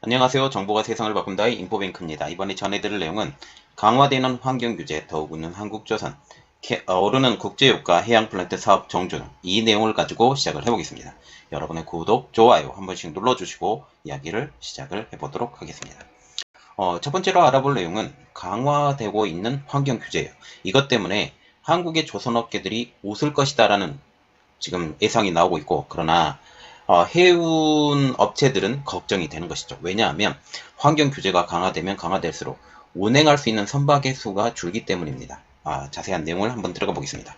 안녕하세요. 정보가 세상을 바꾼다의 인포뱅크입니다. 이번에 전해드릴 내용은 강화되는 환경규제, 더욱 웃는 한국조선, 오르는 국제유가 해양플랜트 사업 정주, 이 내용을 가지고 시작을 해보겠습니다. 여러분의 구독, 좋아요 한 번씩 눌러주시고 이야기를 시작을 해보도록 하겠습니다. 첫 번째로 알아볼 내용은 강화되고 있는 환경규제예요. 이것 때문에 한국의 조선업계들이 웃을 것이다라는 지금 예상이 나오고 있고, 그러나 해운 업체들은 걱정이 되는 것이죠. 왜냐하면 환경 규제가 강화되면 강화될수록 운행할 수 있는 선박의 수가 줄기 때문입니다. 자세한 내용을 한번 들어가 보겠습니다.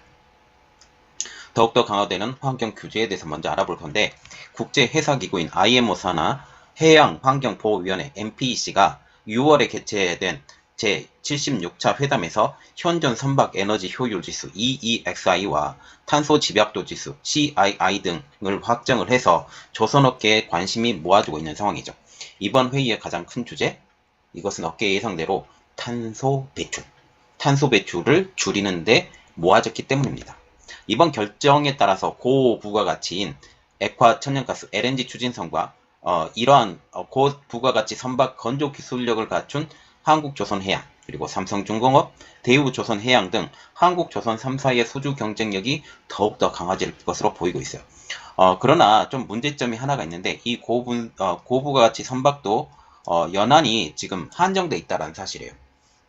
더욱더 강화되는 환경 규제에 대해서 먼저 알아볼 건데, 국제해사기구인 IMO 산하 해양환경보호위원회 MPEC가 6월에 개최된 제76차 회담에서 현존 선박 에너지 효율 지수 EEXI와 탄소 집약도 지수 CII 등을 확정을 해서 조선업계에 관심이 모아지고 있는 상황이죠. 이번 회의의 가장 큰 주제, 이것은 업계 예상대로 탄소 배출을 줄이는데 모아졌기 때문입니다. 이번 결정에 따라서 고부가가치인 액화 천연가스 LNG 추진선과 이러한 고부가가치 선박 건조 기술력을 갖춘 한국조선해양, 그리고 삼성중공업, 대우조선해양 등 한국조선 3사의 수주 경쟁력이 더욱더 강화질 것으로 보이고 있어요. 그러나 좀 문제점이 하나가 있는데, 이 고부가가치 선박도 연한이 지금 한정돼 있다는 사실이에요.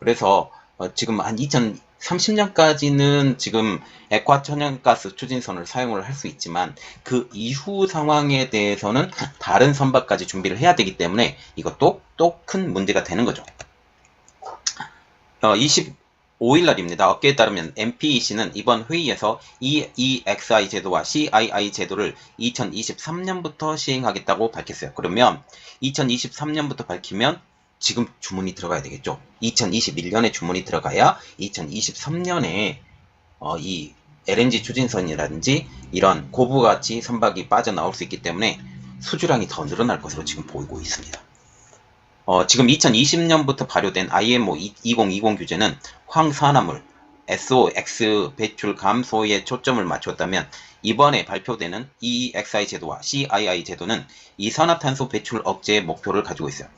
그래서 지금 한 2030년까지는 지금 액화천연가스 추진선을 사용을 할 수 있지만, 그 이후 상황에 대해서는 다른 선박까지 준비를 해야 되기 때문에 이것도 또 큰 문제가 되는 거죠. 25일 날입니다. 업계에 따르면 MPEC는 이번 회의에서 EEXI 제도와 CII 제도를 2023년부터 시행하겠다고 밝혔어요. 그러면 2023년부터 밝히면 지금 주문이 들어가야 되겠죠. 2021년에 주문이 들어가야 2023년에 이 LNG 추진선이라든지 이런 고부가치 선박이 빠져나올 수 있기 때문에 수주량이 더 늘어날 것으로 지금 보이고 있습니다. 지금 2020년부터 발효된 IMO 2020 규제는 황산화물, SOX 배출 감소에 초점을 맞췄다면, 이번에 발표되는 EEXI 제도와 CII 제도는 이산화탄소 배출 억제의 목표를 가지고 있어요.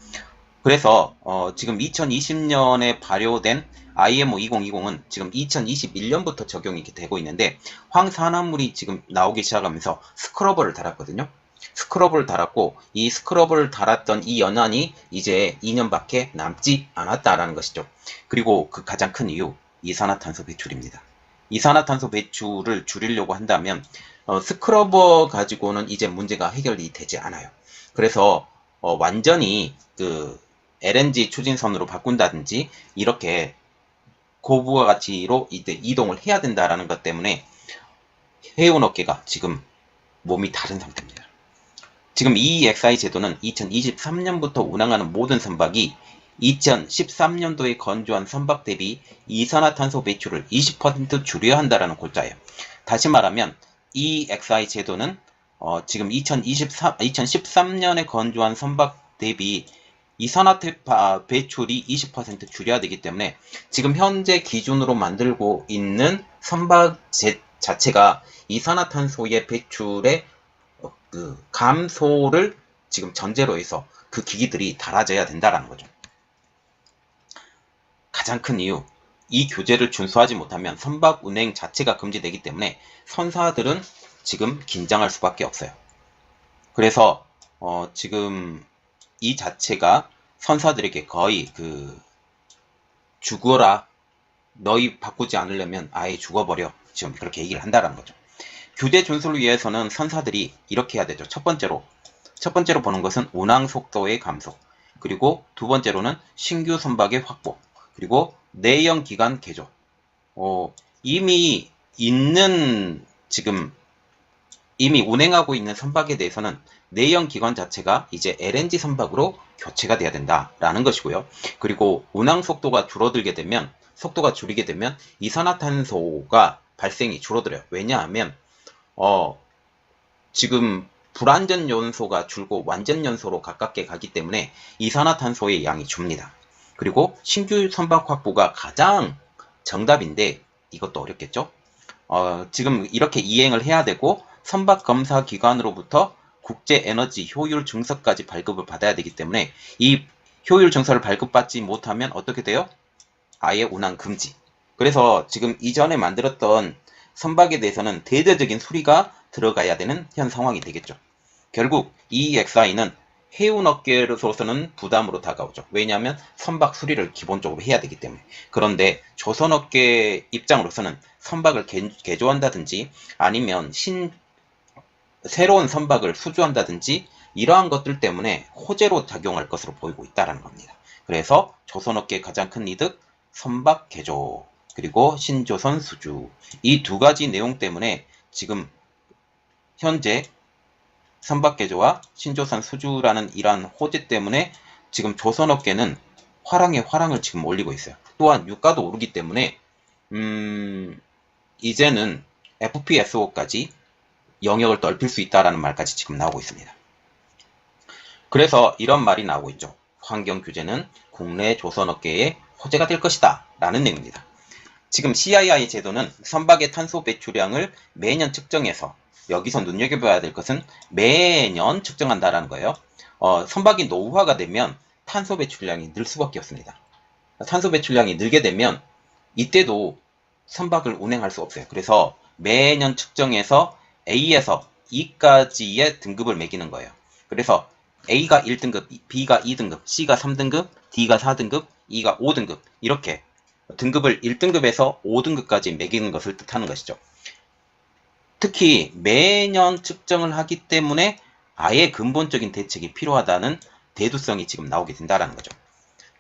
그래서 지금 2020년에 발효된 IMO 2020은 지금 2021년부터 적용이 되고 있는데, 황산화물이 지금 나오기 시작하면서 스크러버를 달았거든요. 스크러버를 달았고, 이 스크러버를 달았던 이 연한이 이제 2년밖에 남지 않았다라는 것이죠. 그리고 그 가장 큰 이유, 이산화탄소 배출입니다. 이산화탄소 배출을 줄이려고 한다면 스크러버 가지고는 이제 문제가 해결이 되지 않아요. 그래서 완전히 그 LNG 추진선으로 바꾼다든지 이렇게 고부가 가치로 이동을 해야 된다라는 것 때문에 해운업계가 지금 몸이 다른 상태입니다. 지금 EEXI 제도는 2023년부터 운항하는 모든 선박이 2013년도에 건조한 선박 대비 이산화탄소 배출을 20% 줄여야 한다는 골자예요. 다시 말하면 EEXI 제도는 지금 2013년에 건조한 선박 대비 이산화탄소 배출이 20% 줄여야 되기 때문에, 지금 현재 기준으로 만들고 있는 선박 자체가 이산화탄소의 배출의 그 감소를 지금 전제로 해서 그 기기들이 달아져야 된다라는 거죠. 가장 큰 이유, 이 규제를 준수하지 못하면 선박 운행 자체가 금지되기 때문에 선사들은 지금 긴장할 수밖에 없어요. 그래서 지금 이 자체가 선사들에게 거의 죽어라, 너희 바꾸지 않으려면 아예 죽어버려, 지금 그렇게 얘기를 한다라는 거죠. 규제 준수를 위해서는 선사들이 이렇게 해야 되죠. 첫 번째로 보는 것은 운항 속도의 감소, 그리고 두 번째로는 신규 선박의 확보, 그리고 내연 기관 개조. 이미 운행하고 있는 선박에 대해서는 내연 기관 자체가 이제 LNG 선박으로 교체가 돼야 된다라는 것이고요. 그리고 운항 속도가 줄이게 되면 이산화탄소가 발생이 줄어들어요. 왜냐하면 지금 불완전 연소가 줄고 완전 연소로 가깝게 가기 때문에 이산화탄소의 양이 줍니다. 그리고 신규 선박 확보가 가장 정답인데 이것도 어렵겠죠? 지금 이렇게 이행을 해야 되고, 선박 검사 기관으로부터 국제에너지 효율 증서까지 발급을 받아야 되기 때문에 이 효율 증서를 발급받지 못하면 어떻게 돼요? 아예 운항 금지. 그래서 지금 이전에 만들었던 선박에 대해서는 대대적인 수리가 들어가야 되는 현 상황이 되겠죠. 결국 EEXI는 해운업계로서는 부담으로 다가오죠. 왜냐하면 선박 수리를 기본적으로 해야 되기 때문에. 그런데 조선업계 입장으로서는 선박을 개조한다든지 아니면 새로운 선박을 수주한다든지 이러한 것들 때문에 호재로 작용할 것으로 보이고 있다는 겁니다. 그래서 조선업계의 가장 큰 이득, 선박 개조, 그리고 신조선 수주. 이 두 가지 내용 때문에 지금 현재 선박 개조와 신조선 수주라는 이러한 호재 때문에 지금 조선업계는 화랑에 화랑을 지금 올리고 있어요. 또한 유가도 오르기 때문에 이제는 FPSO까지 영역을 넓힐 수 있다라는 말까지 지금 나오고 있습니다. 그래서 이런 말이 나오고 있죠. 환경 규제는 국내 조선업계의 호재가 될 것이다 라는 내용입니다. 지금 CII 제도는 선박의 탄소 배출량을 매년 측정해서 여기서 눈여겨봐야 될 것은 매년 측정한다라는 거예요. 선박이 노후화가 되면 탄소 배출량이 늘 수밖에 없습니다. 탄소 배출량이 늘게 되면 이때도 선박을 운행할 수 없어요. 그래서 매년 측정해서 A에서 E까지의 등급을 매기는 거예요. 그래서 A가 1등급, B가 2등급, C가 3등급, D가 4등급, E가 5등급 이렇게 등급을 1등급에서 5등급까지 매기는 것을 뜻하는 것이죠. 특히 매년 측정을 하기 때문에 아예 근본적인 대책이 필요하다는 대두성이 지금 나오게 된다는 거죠.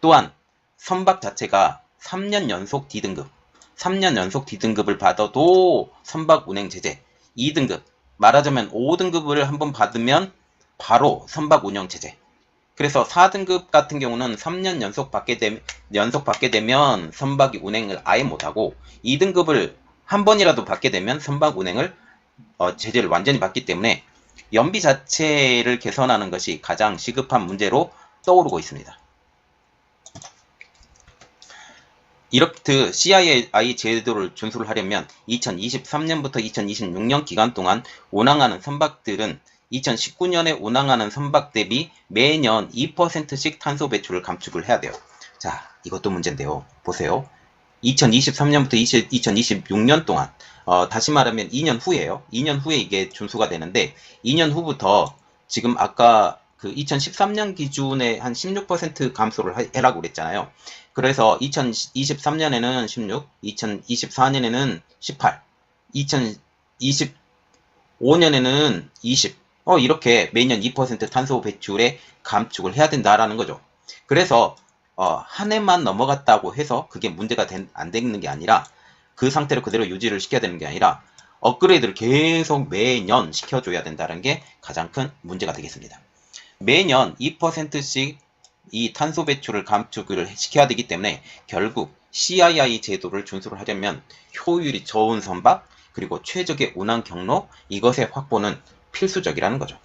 또한 선박 자체가 3년 연속 D등급, 3년 연속 D등급을 받아도 선박 운행 제재, 2등급, 말하자면 5등급을 한번 받으면 바로 선박 운영 제재. 그래서 4등급 같은 경우는 3년 연속 받게 되면 선박이 운행을 아예 못하고 2등급을 한 번이라도 받게 되면 선박 운행을 제재를 완전히 받기 때문에 연비 자체를 개선하는 것이 가장 시급한 문제로 떠오르고 있습니다. 이렇듯 CII 제도를 준수를 하려면 2023년부터 2026년 기간 동안 운항하는 선박들은 2019년에 운항하는 선박 대비 매년 2%씩 탄소 배출을 감축을 해야 돼요. 자, 이것도 문제인데요. 보세요. 2023년부터 2026년 동안 다시 말하면 2년 후에요. 2년 후에 이게 준수가 되는데 2년 후부터 지금 아까 그 2013년 기준에 한 16% 감소를 해라고 그랬잖아요. 그래서 2023년에는 16, 2024년에는 18, 2025년에는 20, 이렇게 매년 2% 탄소 배출에 감축을 해야 된다라는 거죠. 그래서 한 해만 넘어갔다고 해서 그게 문제가 안 되는 게 아니라 그 상태로 그대로 유지를 시켜야 되는 게 아니라 업그레이드를 계속 매년 시켜줘야 된다는 게 가장 큰 문제가 되겠습니다. 매년 2%씩 이 탄소 배출을 감축을 시켜야 되기 때문에 결국 CII 제도를 준수를 하려면 효율이 좋은 선박 그리고 최적의 운항 경로 이것의 확보는 필수적이라는 거죠.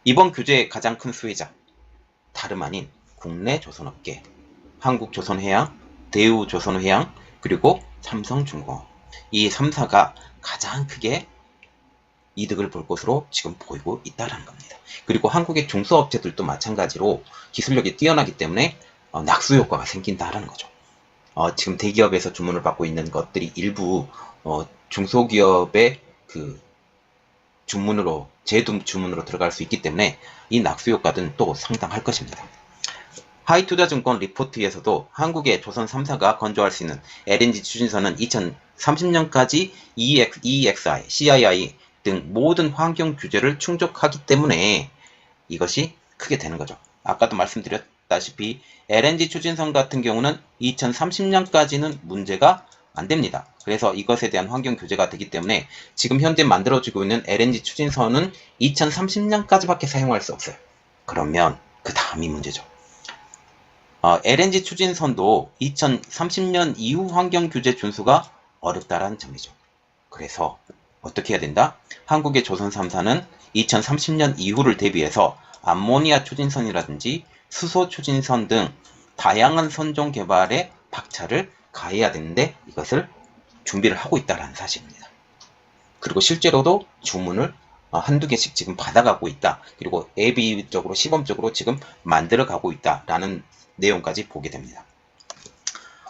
이번 규제의 가장 큰 수혜자 다름 아닌 국내 조선업계, 한국조선해양, 대우조선해양, 그리고 삼성중공업 이 3사가 가장 크게 이득을 볼 것으로 지금 보이고 있다는 겁니다. 그리고 한국의 중소업체들도 마찬가지로 기술력이 뛰어나기 때문에 낙수 효과가 생긴다는 거죠. 지금 대기업에서 주문을 받고 있는 것들이 일부 중소기업의 그 주문으로 재dum 주문으로 들어갈 수 있기 때문에 이 낙수 효과는 또 상당할 것입니다. 하이투자증권 리포트에서도 한국의 조선 3사가 건조할 수 있는 LNG 추진선은 2030년까지 EEXI, CII 등 모든 환경 규제를 충족하기 때문에 이것이 크게 되는 거죠. 아까도 말씀드렸다시피 LNG 추진선 같은 경우는 2030년까지는 문제가 안 됩니다. 그래서 이것에 대한 환경 규제가 되기 때문에 지금 현재 만들어지고 있는 LNG 추진선은 2030년까지밖에 사용할 수 없어요. 그러면 그 다음이 문제죠. LNG 추진선도 2030년 이후 환경 규제 준수가 어렵다라는 점이죠. 그래서 어떻게 해야 된다? 한국의 조선 3사는 2030년 이후를 대비해서 암모니아 추진선이라든지 수소 추진선 등 다양한 선종 개발에 박차를 가해야 되는데 이것을 준비를 하고 있다는 사실입니다. 그리고 실제로도 주문을 한두 개씩 지금 받아가고 있다. 그리고 예비적으로 시범적으로 지금 만들어가고 있다라는 내용까지 보게 됩니다.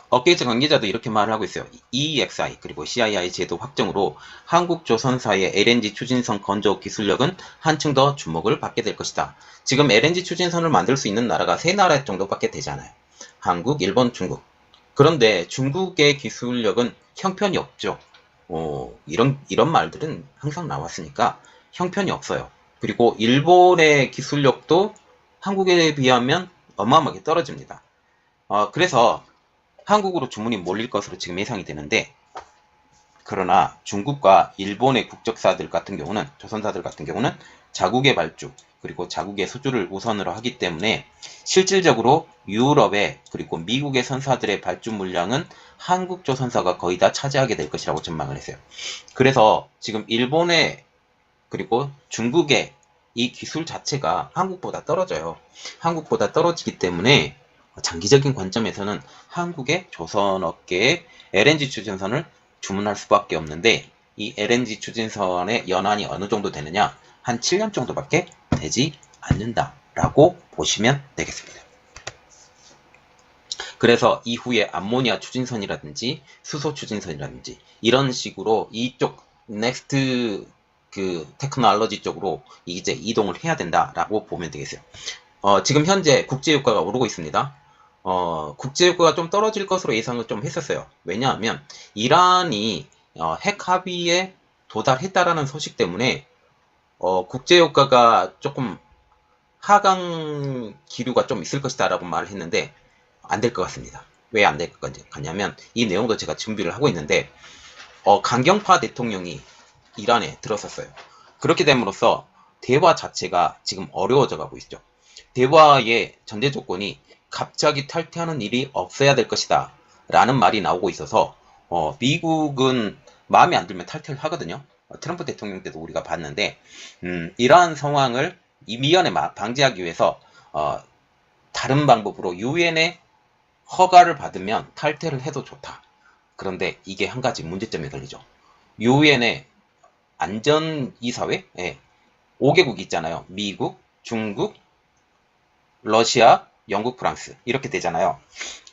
업계에서 관계자도 이렇게 말을 하고 있어요. EEXI 그리고 CII 제도 확정으로 한국조선사의 LNG 추진선 건조 기술력은 한층 더 주목을 받게 될 것이다. 지금 LNG 추진선을 만들 수 있는 나라가 3나라 정도밖에 되지 않아요. 한국, 일본, 중국. 그런데 중국의 기술력은 형편이 없죠. 이런 말들은 항상 나왔으니까 형편이 없어요. 그리고 일본의 기술력도 한국에 비하면 어마어마하게 떨어집니다. 그래서 한국으로 주문이 몰릴 것으로 지금 예상이 되는데, 그러나 중국과 일본의 국적사들 같은 경우는, 조선사들 같은 경우는 자국의 발주 그리고 자국의 수주를 우선으로 하기 때문에 실질적으로 유럽의 그리고 미국의 선사들의 발주 물량은 한국 조선사가 거의 다 차지하게 될 것이라고 전망을 했어요. 그래서 지금 일본의 그리고 중국의 이 기술 자체가 한국보다 떨어져요. 한국보다 떨어지기 때문에 장기적인 관점에서는 한국의 조선업계의 LNG 추진선을 주문할 수밖에 없는데, 이 LNG 추진선의 연한이 어느 정도 되느냐? 한 7년 정도밖에 되지 않는다라고 보시면 되겠습니다. 그래서 이후에 암모니아 추진선이라든지 수소 추진선이라든지 이런 식으로 이쪽 넥스트 그 테크놀로지 쪽으로 이제 이동을 해야 된다라고 보면 되겠어요. 지금 현재 국제유가가 오르고 있습니다. 국제유가가 좀 떨어질 것으로 예상을 좀 했었어요. 왜냐하면 이란이 핵 합의에 도달했다라는 소식 때문에 국제유가가 조금 하강 기류가 좀 있을 것이다 라고 말을 했는데 안 될 것 같습니다. 왜 안 될 것 같냐면 이 내용도 제가 준비를 하고 있는데 강경파 대통령이 이란에 들어섰어요. 그렇게 됨으로써 대화 자체가 지금 어려워져 가고 있죠. 대화의 전제 조건이 갑자기 탈퇴하는 일이 없어야 될 것이다 라는 말이 나오고 있어서 미국은 마음에 안 들면 탈퇴를 하거든요. 트럼프 대통령 때도 우리가 봤는데 이러한 상황을 미연에 방지하기 위해서 다른 방법으로 유엔의 허가를 받으면 탈퇴를 해도 좋다. 그런데 이게 한 가지 문제점이 걸리죠. 유엔의 안전이사회 5개국이 있잖아요. 미국, 중국, 러시아, 영국, 프랑스 이렇게 되잖아요.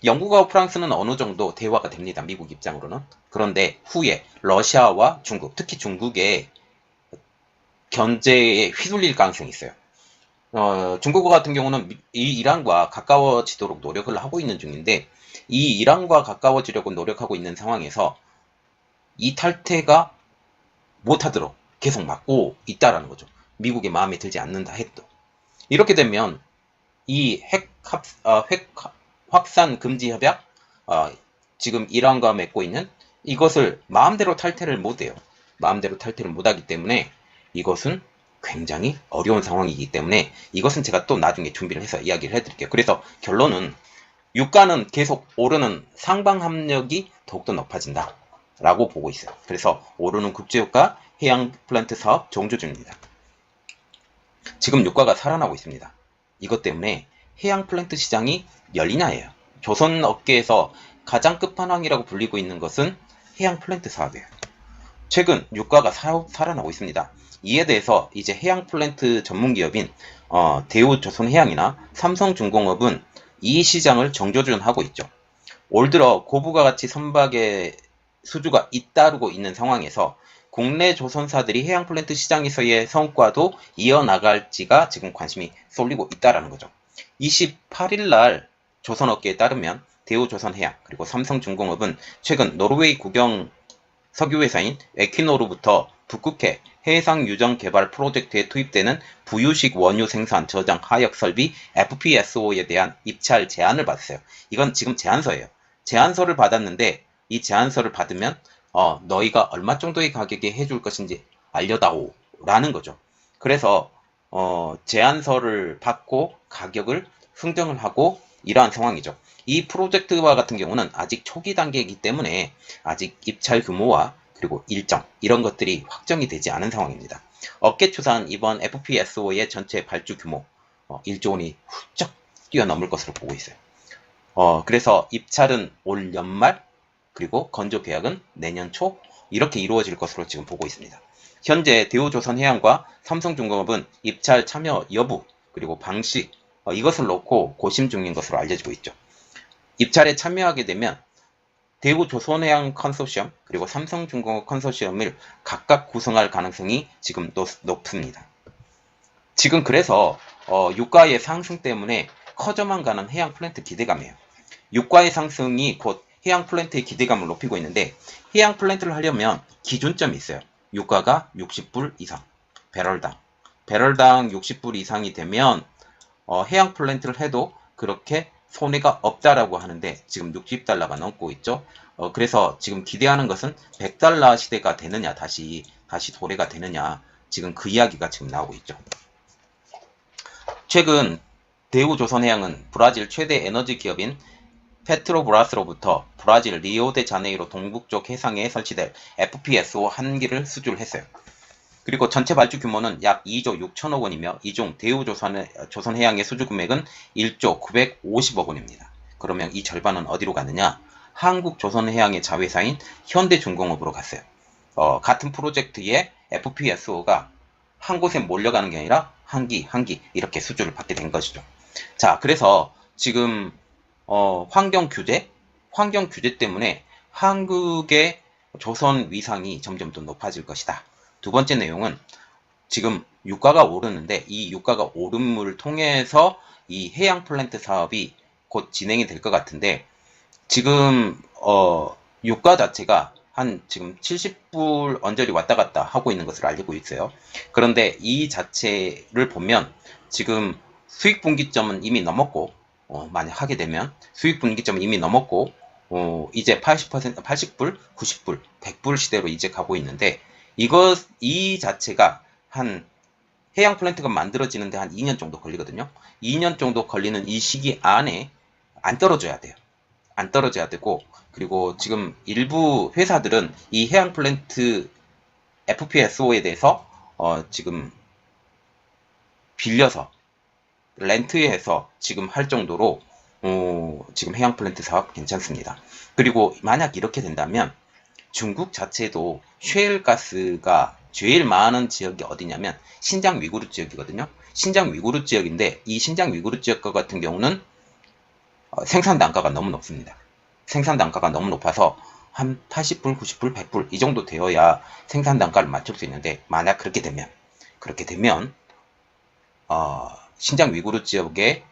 영국과 프랑스는 어느 정도 대화가 됩니다. 미국 입장으로는. 그런데 후에 러시아와 중국, 특히 중국의 견제에 휘둘릴 가능성이 있어요. 중국 같은 경우는 이 이란과 가까워지도록 노력을 하고 있는 중인데, 이 이란과 가까워지려고 노력하고 있는 상황에서 이 탈퇴가 못하도록 계속 막고 있다라는 거죠. 미국의 마음에 들지 않는다 해도. 이렇게 되면 이 핵 확산 금지 협약, 지금 이란과 맺고 있는 이것을 마음대로 탈퇴를 못해요. 마음대로 탈퇴를 못하기 때문에 이것은 굉장히 어려운 상황이기 때문에 이것은 제가 또 나중에 준비를 해서 이야기를 해드릴게요. 그래서 결론은 유가는 계속 오르는 상방압력이 더욱더 높아진다 라고 보고 있어요. 그래서 오르는 국제유가, 해양 플랜트 사업 종주 중입니다. 지금 유가가 살아나고 있습니다. 이것 때문에 해양 플랜트 시장이 열리냐예요. 조선 업계에서 가장 끝판왕이라고 불리고 있는 것은 해양 플랜트 사업이에요. 최근 유가가 살아나고 있습니다. 이에 대해서 이제 해양 플랜트 전문 기업인 대우조선해양이나 삼성중공업은 이 시장을 정조준하고 있죠. 올 들어 고부가 가치 선박의 수주가 잇따르고 있는 상황에서 국내 조선사들이 해양 플랜트 시장에서의 성과도 이어나갈지가 지금 관심이 쏠리고 있다는 거죠. 28일 날 조선업계에 따르면 대우조선해양 그리고 삼성중공업은 최근 노르웨이 국영 석유회사인 에퀴노르부터 북극해 해상 유정 개발 프로젝트에 투입되는 부유식 원유 생산 저장 하역 설비 FPSO에 대한 입찰 제안을 받았어요. 이건 지금 제안서예요. 제안서를 받았는데 이 제안서를 받으면 너희가 얼마 정도의 가격에 해줄 것인지 알려다오 라는 거죠. 그래서 제안서를 받고 가격을 흥정을 하고 이러한 상황이죠. 이 프로젝트와 같은 경우는 아직 초기 단계이기 때문에 아직 입찰 규모와 그리고 일정 이런 것들이 확정이 되지 않은 상황입니다. 업계 추산 이번 FPSO의 전체 발주 규모 1조 원이 훌쩍 뛰어넘을 것으로 보고 있어요. 그래서 입찰은 올 연말 그리고 건조 계약은 내년 초 이렇게 이루어질 것으로 지금 보고 있습니다. 현재 대우조선해양과 삼성중공업은 입찰 참여 여부 그리고 방식 이것을 놓고 고심 중인 것으로 알려지고 있죠. 입찰에 참여하게 되면 대우조선해양 컨소시엄 그리고 삼성중공업 컨소시엄을 각각 구성할 가능성이 지금 높습니다. 지금 그래서 유가의 상승 때문에 커져만 가는 해양 플랜트 기대감이에요. 유가의 상승이 곧 해양 플랜트의 기대감을 높이고 있는데 해양 플랜트를 하려면 기준점이 있어요. 유가가 60불 이상, 배럴당 60불 이상이 되면 해양 플랜트를 해도 그렇게 손해가 없다라고 하는데 지금 60달러가 넘고 있죠. 그래서 지금 기대하는 것은 100달러 시대가 되느냐, 다시 도래가 되느냐, 지금 그 이야기가 지금 나오고 있죠. 최근 대우조선해양은 브라질 최대 에너지 기업인 페트로브라스로부터 브라질 리오데자네이로 동북쪽 해상에 설치될 FPSO 1기를 수주를 했어요. 그리고 전체 발주 규모는 약 2조 6천억 원이며 이 중 대우조선해양의 수주 금액은 1조 950억 원입니다. 그러면 이 절반은 어디로 가느냐? 한국조선해양의 자회사인 현대중공업으로 갔어요. 같은 프로젝트에 FPSO가 한 곳에 몰려가는 게 아니라 한 기 이렇게 수주를 받게 된 것이죠. 자, 그래서 지금 환경 규제 때문에 한국의 조선 위상이 점점 더 높아질 것이다. 두 번째 내용은 지금 유가가 오르는데 이 유가가 오름을 통해서 이 해양 플랜트 사업이 곧 진행이 될 것 같은데 지금 유가 자체가 한 지금 70불 언저리 왔다 갔다 하고 있는 것으로 알고 있어요. 그런데 이 자체를 보면 지금 수익 분기점은 이미 넘었고 만약 하게 되면 수익 분기점은 이미 넘었고 이제 80불, 90불, 100불 시대로 이제 가고 있는데 이 자체가 한 해양 플랜트가 만들어지는데 한 2년 정도 걸리거든요. 2년 정도 걸리는 이 시기 안에 안 떨어져야 돼요. 안 떨어져야 되고 그리고 지금 일부 회사들은 이 해양 플랜트 FPSO에 대해서 지금 빌려서 렌트해서 지금 할 정도로 지금 해양 플랜트 사업 괜찮습니다. 그리고 만약 이렇게 된다면 중국 자체도 셰일가스가 제일 많은 지역이 어디냐면 신장 위구르 지역이거든요. 신장 위구르 지역인데 이 신장 위구르 지역 같은 경우는 생산 단가가 너무 높습니다. 생산 단가가 너무 높아서 한 80불, 90불, 100불 이 정도 되어야 생산 단가를 맞출 수 있는데 만약 그렇게 되면 신장 위구르 지역의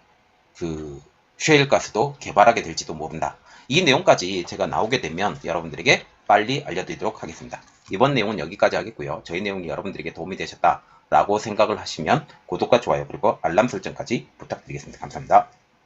그 셰일가스도 개발하게 될지도 모른다. 이 내용까지 제가 나오게 되면 여러분들에게 빨리 알려드리도록 하겠습니다. 이번 내용은 여기까지 하겠고요. 저희 내용이 여러분들에게 도움이 되셨다라고 생각을 하시면 구독과 좋아요 그리고 알람 설정까지 부탁드리겠습니다. 감사합니다.